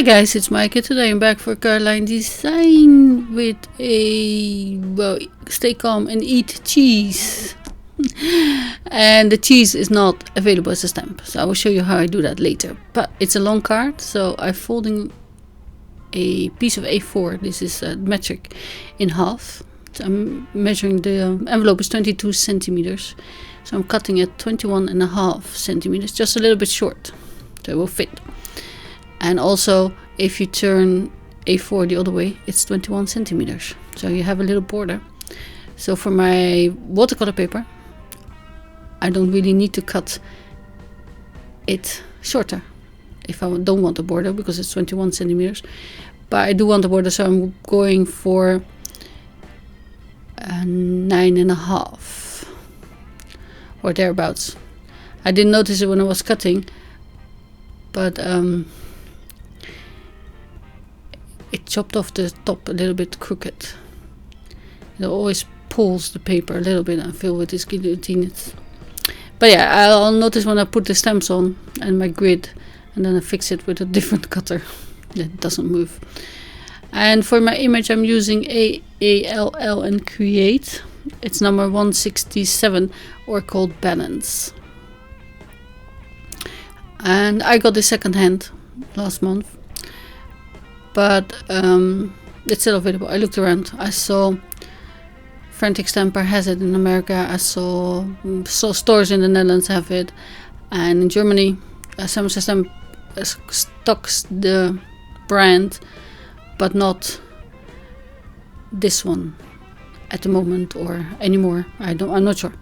Hi guys, it's Maaike. Today I'm back for Caroline Design with a, well, stay calm and eat cheese. And the cheese is not available as a stamp, so I will show you how I do that later. But it's a long card, so I'm folding a piece of A4, this is metric, in half. So I'm measuring the envelope is 22 centimeters, so I'm cutting it 21.5 centimeters, just a little bit short, so it will fit. And also, if you turn A4 the other way, it's 21 centimeters. So you have a little border. So for my watercolor paper, I don't really need to cut it shorter if I don't want a border, because it's 21 centimeters. But I do want a border, so I'm going for 9.5 or thereabouts. I didn't notice it when I was cutting, but it chopped off the top a little bit crooked. It always pulls the paper a little bit and fill with this guillotine. But yeah, I'll notice when I put the stamps on and my grid, and then I fix it with a different cutter that doesn't move. And for my image I'm using AALL and Create. It's number 167, or called Balance. And I got this second hand last month, but it's still available. I looked around, I saw Frantic Stamper has it in America, I saw stores in the Netherlands have it, and in Germany some system stocks the brand, but not this one at the moment or anymore. I'm not sure,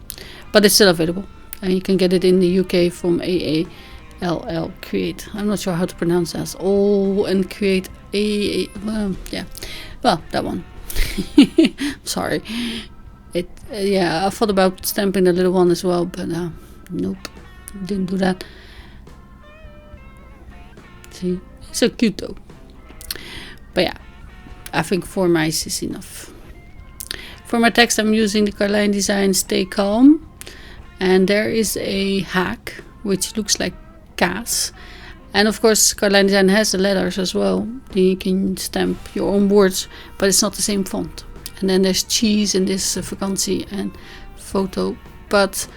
but it's still available, and you can get it in the UK from AALL Create. I'm not sure how to pronounce that. All and Create yeah, well, that one. Sorry. Yeah, I thought about stamping the little one as well, but nope, didn't do that. See, it's so cute though. But yeah, I think 4 mice is enough. For my text I'm using the Caroline Design Stay Calm, and there is a hack which looks like CAS. And of course Caroline Design has the letters as well. Then you can stamp your own words, but it's not the same font. And then there's cheese in this vakantie and photo, but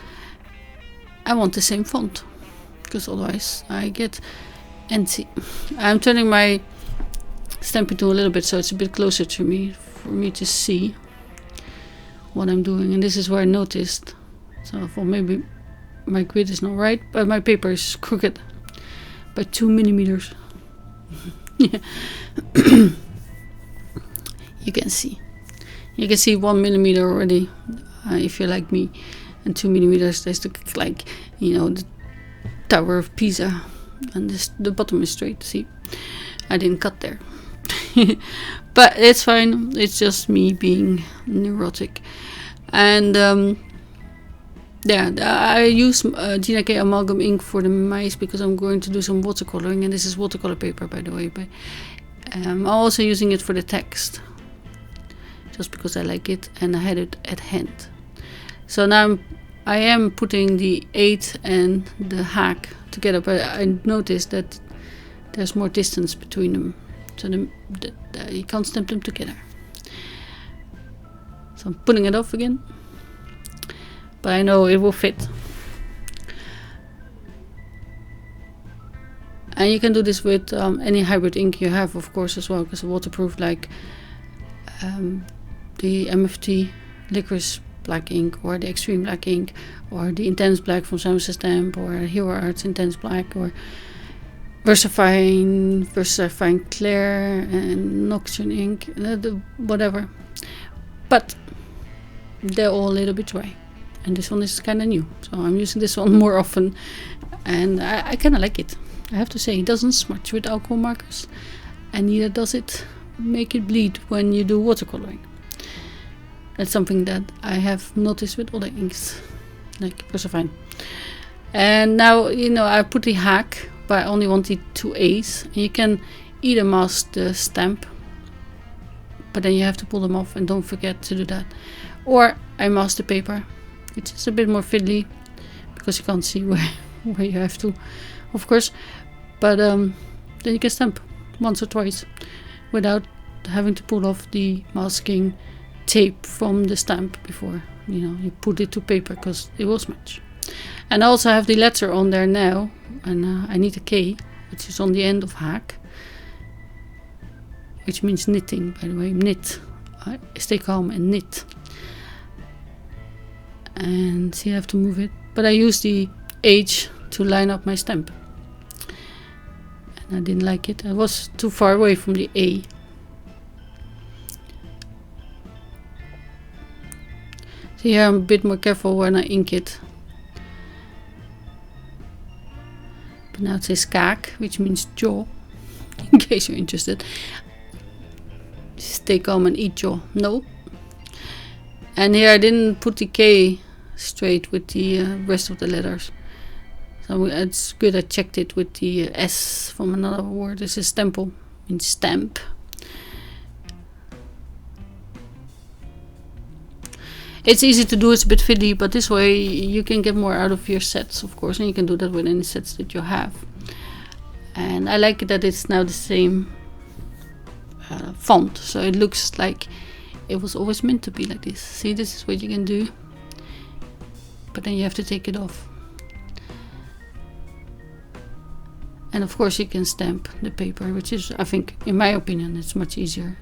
I want the same font, because otherwise I get antsy. I'm turning my stamping tool a little bit so it's a bit closer to me for me to see what I'm doing. And this is where I noticed, so I thought maybe my grid is not right, but my paper is crooked by 2 millimeters. You can see 1 millimeter already, if you're like me, and 2 millimeters. There's like, you know, the Tower of Pisa, and the bottom is straight. See, I didn't cut there. But it's fine, it's just me being neurotic. And yeah, I use Gina K amalgam ink for the mice because I'm going to do some watercoloring, and this is watercolor paper, by the way. But I'm also using it for the text, just because I like it and I had it at hand. So now I am putting the 8 and the hack together, but I noticed that there's more distance between them, so you can't stamp them together. So I'm putting it off again, but I know it will fit. And you can do this with any hybrid ink you have, of course, as well, because it's waterproof, like the MFT licorice black ink, or the extreme black ink, or the intense black from Simon Says Stamp, or Hero Arts intense black, or Versafine Clear and Nocturne ink, whatever. But they're all a little bit dry, and this one is kind of new, so I'm using this one more often, and I kind of like it. I have to say, it doesn't smudge with alcohol markers, and neither does it make it bleed when you do watercoloring. That's something that I have noticed with other inks, like Versafine. And now, you know, I put the hack, but I only want the 2 A's. And you can either mask the stamp, but then you have to pull them off, and don't forget to do that. Or I mask the paper, which is a bit more fiddly, because you can't see where you have to, of course. But then you can stamp once or twice without having to pull off the masking tape from the stamp before you put it to paper, because it will smudge. And I also have the letter on there now, and I need a K, which is on the end of hack, which means knitting, by the way. Knit, stay calm and knit. And see, I have to move it, but I use the H to line up my stamp, and I didn't like it. I was too far away from the A. So here I'm a bit more careful when I ink it. But now it says kaak, which means jaw, in case you're interested. Stay calm and eat jaw. No. And here I didn't put the K straight with the rest of the letters. So it's good I checked it with the S from another word. This is stempel, means stamp. It's easy to do, it's a bit fiddly, but this way you can get more out of your sets, of course, and you can do that with any sets that you have. And I like it that it's now the same font, so it looks like it was always meant to be like this. See, this is what you can do, but then you have to take it off. And of course you can stamp the paper, which is, I think, in my opinion, it's much easier.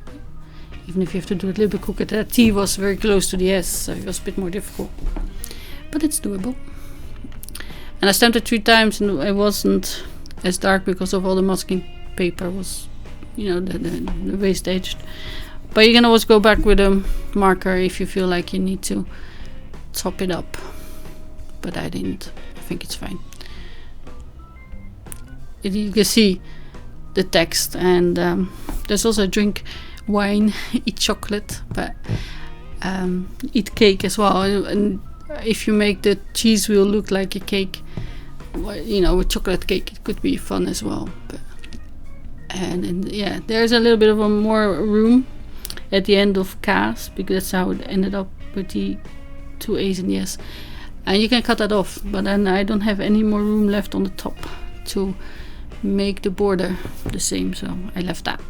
Even if you have to do it a little bit quicker. That T was very close to the S, so it was a bit more difficult. But it's doable. And I stamped it 3 times and it wasn't as dark because of all the masking paper was, the waste edged. But you can always go back with a marker if you feel like you need to top it up. But I didn't. I think it's fine. You can see the text, and there's also a drink wine, eat chocolate, but eat cake as well. And if you make the cheese wheel look like a cake, with chocolate cake, it could be fun as well. And yeah, there's a little bit of a more room at the end of Kaas, because that's how it ended up with the 2 A's and the S. And you can cut that off, but then I don't have any more room left on the top to make the border the same, so I left that.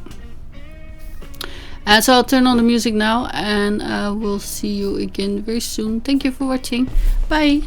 So I'll turn on the music now, and we'll see you again very soon. Thank you for watching. Bye.